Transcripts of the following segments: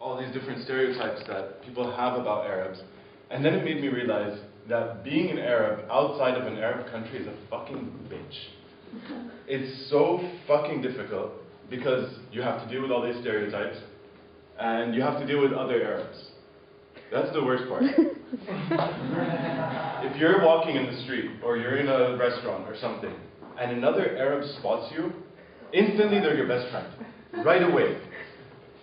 all these different stereotypes that people have about Arabs. And then it made me realize that being an Arab outside of an Arab country is a fucking bitch. It's so fucking difficult because you have to deal with all these stereotypes and you have to deal with other Arabs. That's the worst part. If you're walking in the street or you're in a restaurant or something and another Arab spots you, instantly they're your best friend. Right away.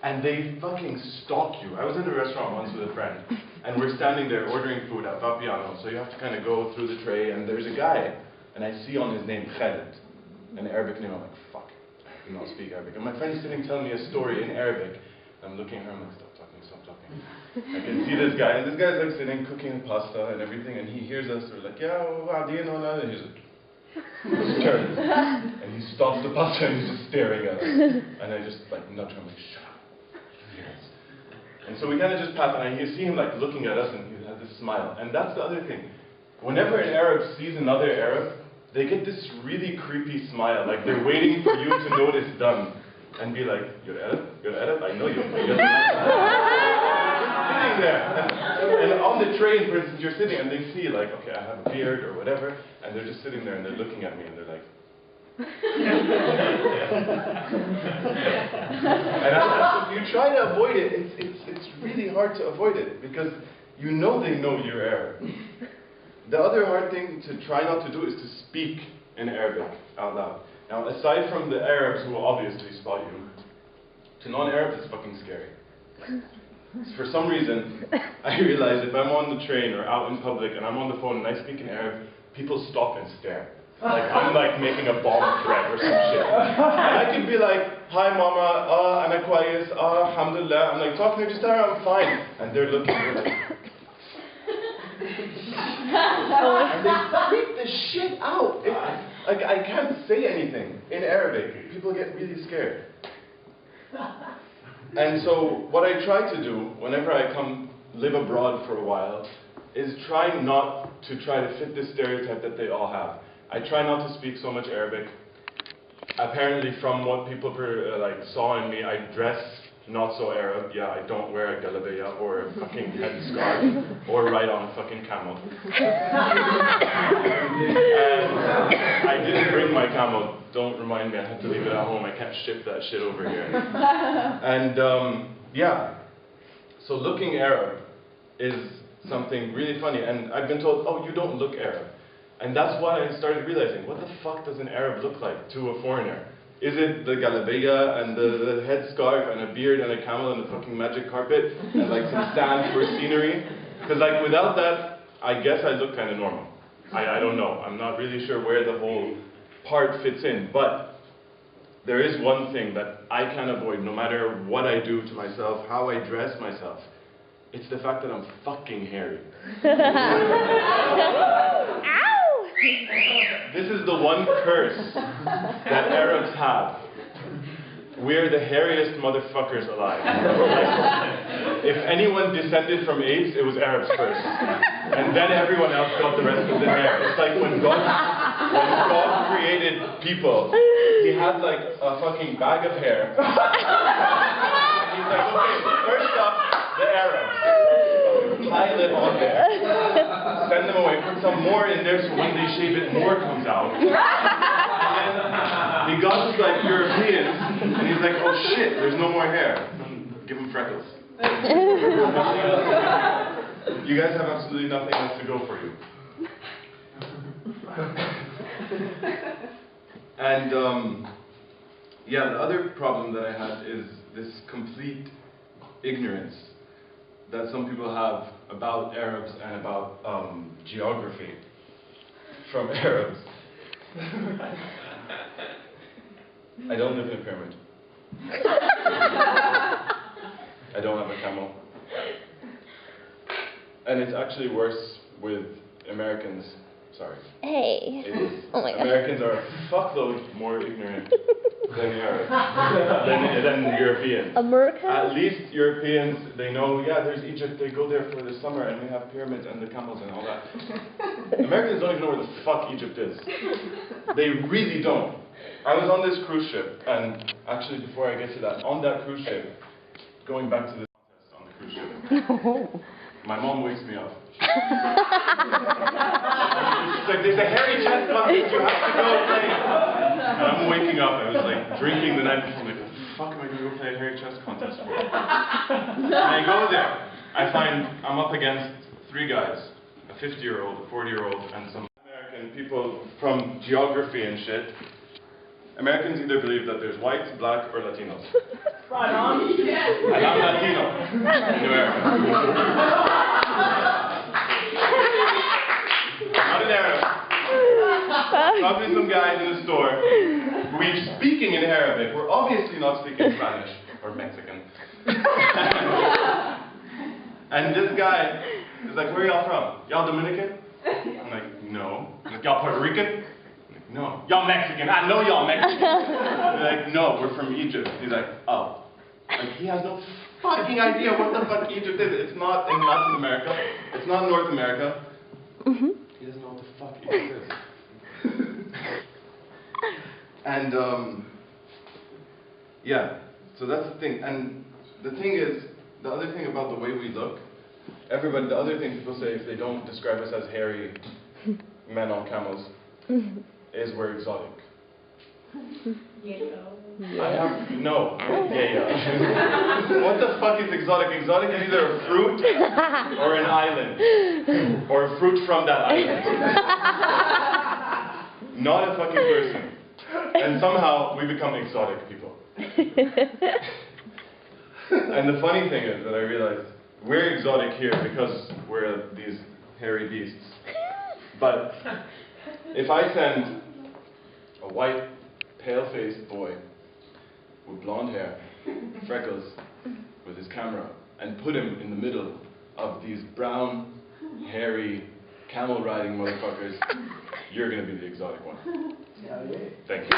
And they fucking stalk you. I was in a restaurant once with a friend and we're standing there ordering food at Vapiano, so you have to kind of go through the tray and there's a guy and I see on his name Khaled, an Arabic name. I'm like, fuck, I do not speak Arabic. And my friend's sitting telling me a story in Arabic. I'm looking at her, I'm like, stop talking. I can see this guy, and this guy's like sitting cooking pasta and everything, and he hears us, we're like, yeah, and he's like, and he stops the pasta and he's just staring at us. And I just like nudge him, like, shut up. Yes. And so we kind of just pass, and I see him like looking at us, and he has this smile. And that's the other thing. Whenever an Arab sees another Arab, they get this really creepy smile, like they're waiting for you to notice them. And be like, you're Arab? I know you're sitting there. And on the train, for instance, you're sitting and they see like, okay, I have a beard or whatever, and they're just sitting there and they're looking at me and they're like, and you try to avoid it, it's really hard to avoid it because you know they know you're Arab. The other hard thing to try not to do is to speak in Arabic out loud. Now, aside from the Arabs who will obviously spot you, to non-Arabs it's fucking scary. For some reason, I realize if I'm on the train or out in public and I'm on the phone and I speak in Arab, people stop and stare. Like I'm like making a bomb threat or some shit. And I can be like, hi mama, ana kwayis, alhamdulillah. I'm like talking to just I'm fine. And they're looking at me like, and they freak the shit out. Like I can't say anything in Arabic. People get really scared. And so what I try to do whenever I come live abroad for a while is try not to try to fit the stereotype that they all have. I try not to speak so much Arabic. Apparently from what people saw in me, I dress not so Arab. Yeah, I don't wear a galabeya or a fucking headscarf or ride on a fucking camel. And I didn't bring my camel. Don't remind me, I had to leave it at home. I can't ship that shit over here. And yeah, so looking Arab is something really funny. And I've been told, oh, you don't look Arab. And that's why I started realizing, what the fuck does an Arab look like to a foreigner? Is it the galabeya and the headscarf and a beard and a camel and a fucking magic carpet and like some sand for scenery? Because like without that, I guess I look kind of normal. I don't know. I'm not really sure where the whole part fits in. But there is one thing that I can't avoid no matter what I do to myself, how I dress myself. It's the fact that I'm fucking hairy. This is the one curse that Arabs have. We're the hairiest motherfuckers alive. Like, if anyone descended from apes, it was Arabs first. And then everyone else got the rest of the hair. It's like when God created people, he had like a fucking bag of hair. And he's like, okay, first up, the Arabs. Pile it on there. Send them away. Put some more in there so when they shave it, more comes out. And then he got to like Europeans, and he's like, oh shit, there's no more hair. Give him freckles. You guys have absolutely nothing else to go for you. And yeah, the other problem that I had is this complete ignorance that some people have about Arabs and about geography from Arabs. I don't live in a pyramid. I don't have a camel. And it's actually worse with Americans. Sorry. Hey. It is. Oh my God. Americans are a fuckload more ignorant than Arabs, than Europeans. America? At least Europeans, they know, yeah, there's Egypt, they go there for the summer and we have pyramids and the camels and all that. Americans don't even know where the fuck Egypt is. They really don't. I was on this cruise ship, and actually before I get to that, on that cruise ship, going back to this No. My mom wakes me up. She's like, there's a hairy chest contest, you have to go play. And I'm waking up, I was like drinking the night before, I'm like, what the fuck am I going to go play a hairy chest contest for? And I go there, I find I'm up against 3 guys, a 50-year-old, a 40-year-old, and some American people from geography and shit. Americans either believe that there's whites, black, or Latinos. Right on. Yes. And I'm Latino in America. Not an Arab. Probably some guys in the store. We're speaking in Arabic. We're obviously not speaking Spanish or Mexican. And this guy is like, where are y'all from? Y'all Dominican? I'm like, no. I'm like, y'all Puerto Rican? No. Y'all Mexican. I know y'all Mexican. They're like, no, we're from Egypt. He's like, oh. Like, he has no fucking idea what the fuck Egypt is. It's not in Latin America. It's not in North America. He doesn't know what the fuck Egypt is. And, yeah. So that's the thing. And the thing is, the other thing about the way we look, the other thing people say if they don't describe us as hairy men on camels, is we're exotic. No. What the fuck is exotic? Exotic is either a fruit or an island. Or a fruit from that island. Not a fucking person. And somehow we become exotic people. And the funny thing is that I realized we're exotic here because we're these hairy beasts. But if I send a white, pale-faced boy with blonde hair, freckles, with his camera, and put him in the middle of these brown, hairy, camel-riding motherfuckers, you're going to be the exotic one. Thank you.